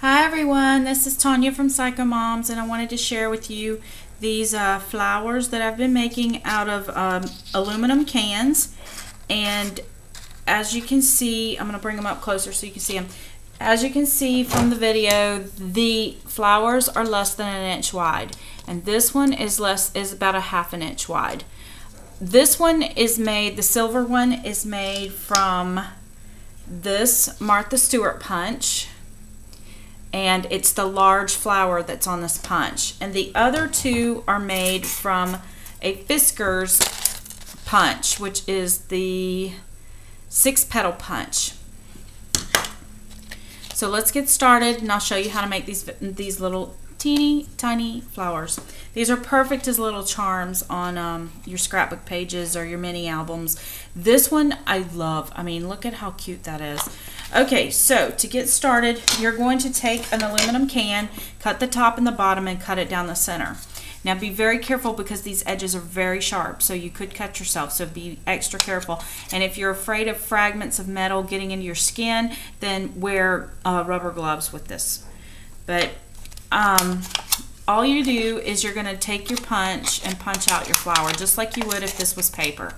Hi everyone, this is Tanya from Psycho Moms, and I wanted to share with you these flowers that I've been making out of aluminum cans. And as you can see, I'm going to bring them up closer so you can see them. As you can see from the video, the flowers are less than an inch wide, and this one is about a half an inch wide. This one is made, the silver one is made from this Martha Stewart punch, and it's the large flower that's on this punch. And the other two are made from a Fisker's punch, which is the 6-petal punch. So let's get started, and I'll show you how to make these little teeny tiny flowers. These are perfect as little charms on your scrapbook pages or your mini albums. This one I love. I mean, look at how cute that is. Okay, so to get started, you're going to take an aluminum can, cut the top and the bottom, and cut it down the center. Now be very careful because these edges are very sharp, so you could cut yourself, so be extra careful. And if you're afraid of fragments of metal getting into your skin, then wear rubber gloves with this. But all you do is you're going to take your punch and punch out your flower just like you would if this was paper.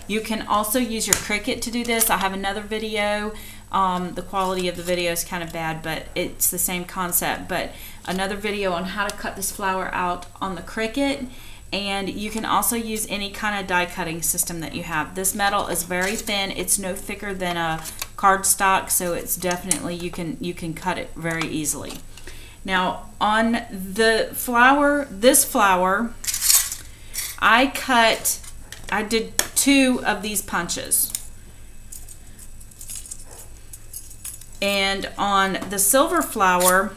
You can also use your Cricut to do this. I have another video. The quality of the video is kind of bad, but it's the same concept. But another video on how to cut this flower out on the Cricut. And you can also use any kind of die cutting system that you have. This metal is very thin. It's no thicker than a cardstock, so it's definitely, you can cut it very easily. Now on the flower, this flower, I did 2 of these punches. And on the silver flower,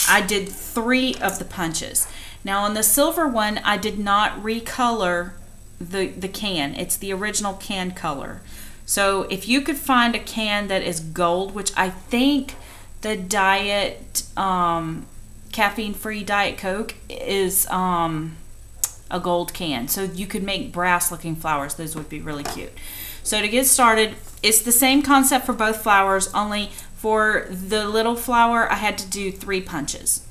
I did 3 of the punches. Now on the silver one, I did not recolor the can. It's the original can color. So if you could find a can that is gold, which I think the diet caffeine-free Diet Coke is a gold can. So you could make brass-looking flowers. Those would be really cute. So to get started, it's the same concept for both flowers, only for the little flower, I had to do 3 punches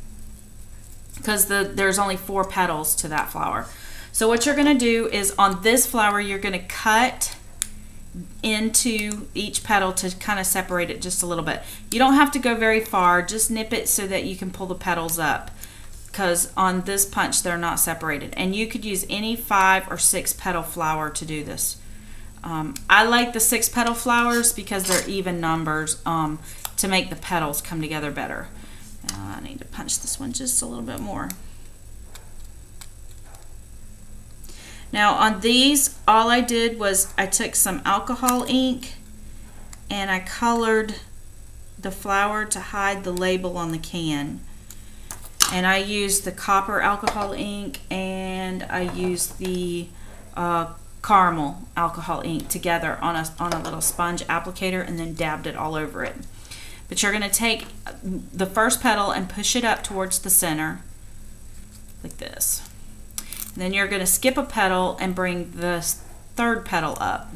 because there's only 4 petals to that flower. So what you're going to do is on this flower, you're going to cut into each petal to kind of separate it just a little bit. You don't have to go very far, just nip it so that you can pull the petals up, because on this punch they're not separated. And you could use any 5 or 6 petal flower to do this. I like the 6 petal flowers because they're even numbers to make the petals come together better. I need to punch this one just a little bit more. Now on these, all I did was I took some alcohol ink and I colored the flower to hide the label on the can. And I used the copper alcohol ink and I used the caramel alcohol ink together on a little sponge applicator and then dabbed it all over it. But you're going to take the first petal and push it up towards the center like this. And then you're going to skip a petal and bring the 3rd petal up.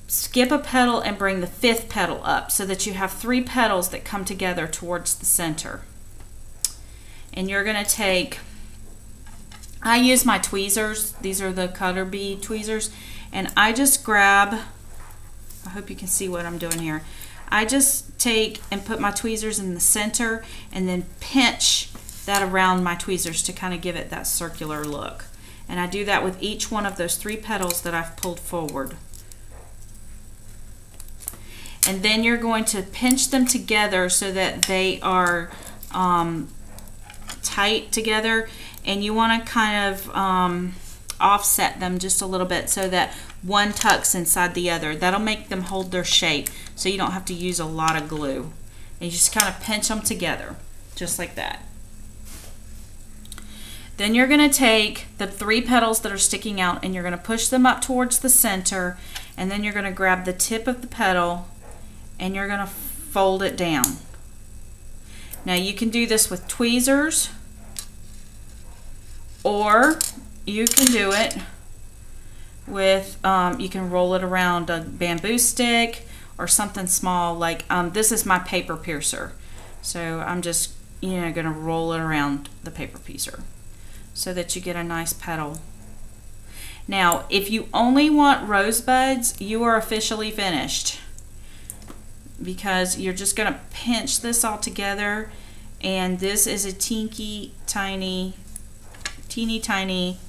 Skip a petal and bring the 5th petal up so that you have 3 petals that come together towards the center. And you're going to take, I use my tweezers. These are the cutter bee tweezers. And I just grab, I hope you can see what I'm doing here. I just take and put my tweezers in the center and then pinch that around my tweezers to kind of give it that circular look. And I do that with each one of those 3 petals that I've pulled forward. And then you're going to pinch them together so that they are tight together, and you want to kind of offset them just a little bit so that one tucks inside the other. That'll make them hold their shape so you don't have to use a lot of glue. And you just kind of pinch them together just like that. Then you're going to take the 3 petals that are sticking out and you're going to push them up towards the center, and then you're going to grab the tip of the petal and you're going to fold it down. Now you can do this with tweezers, or you can do it with, you can roll it around a bamboo stick, or something small, like this is my paper piercer. So I'm just, you know, gonna roll it around the paper piercer so that you get a nice petal. Now, if you only want rosebuds, you are officially finished, because you're just gonna pinch this all together, and this is a teeny tiny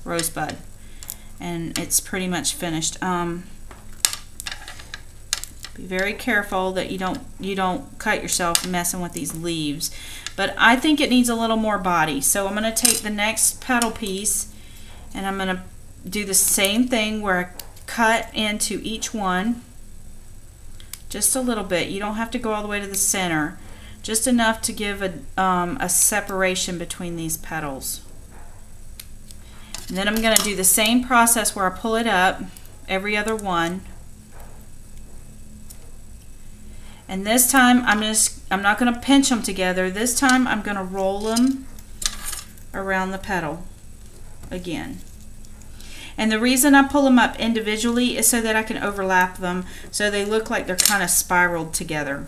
rosebud, and it's pretty much finished. Be very careful that you don't cut yourself messing with these leaves, but I think it needs a little more body. So I'm going to take the next petal piece and I'm going to do the same thing where I cut into each one just a little bit. You don't have to go all the way to the center, just enough to give a separation between these petals. And then I'm going to do the same process where I pull it up every other one. And this time I'm not going to pinch them together. This time I'm going to roll them around the petal again. And the reason I pull them up individually is so that I can overlap them so they look like they're kind of spiraled together.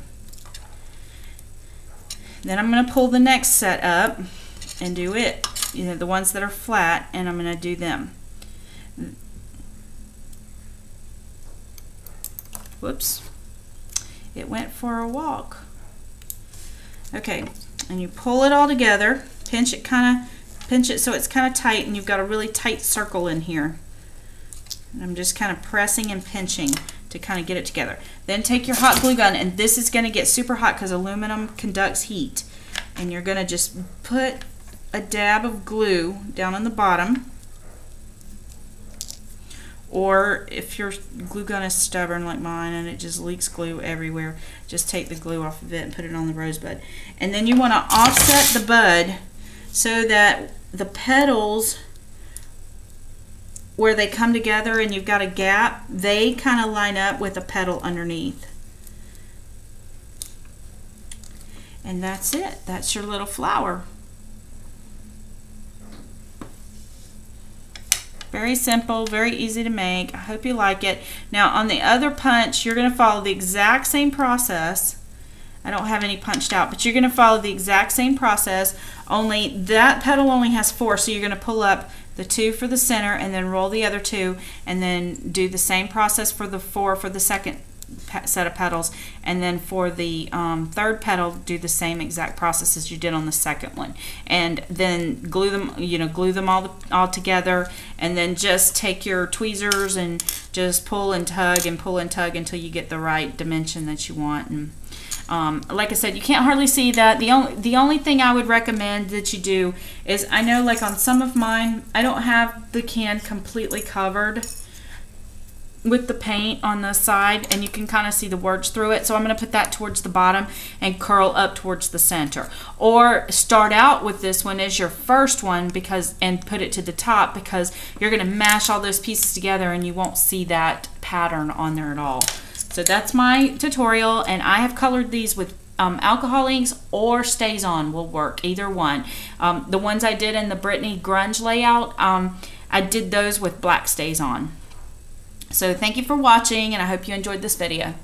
Then I'm going to pull the next set up and do it. You know, the ones that are flat, and I'm going to do them. Whoops. It went for a walk. Okay, and you pull it all together, pinch it so it's kind of tight, and you've got a really tight circle in here. And I'm just kind of pressing and pinching to kind of get it together. Then take your hot glue gun, and this is going to get super hot because aluminum conducts heat. And you're going to just put a dab of glue down on the bottom. Or if your glue gun is stubborn like mine and it just leaks glue everywhere, just take the glue off of it and put it on the rosebud. And then you want to offset the bud so that the petals, where they come together and you've got a gap, they kind of line up with a petal underneath. And that's it. That's your little flower. Very simple, very easy to make. I hope you like it. Now on the other punch, you're going to follow the exact same process. I don't have any punched out, but you're going to follow the exact same process, only that petal only has 4, so you're going to pull up the 2 for the center and then roll the other 2 and then do the same process for the 4 for the second set of petals, and then for the third petal do the same exact process as you did on the second one, and then glue them, glue them all together, and then just take your tweezers and just pull and tug until you get the right dimension that you want. And like I said, you can't hardly see that. The only thing I would recommend that you do is, I know like on some of mine I don't have the can completely covered with the paint on the side, and you can kind of see the words through it, so I'm going to put that towards the bottom and curl up towards the center, or start out with this one as your first one and put it to the top, because you're going to mash all those pieces together and you won't see that pattern on there at all. So that's my tutorial, and I have colored these with alcohol inks or Staz On will work, either one. The ones I did in the Brittany grunge layout, I did those with black Staz On. So thank you for watching, and I hope you enjoyed this video.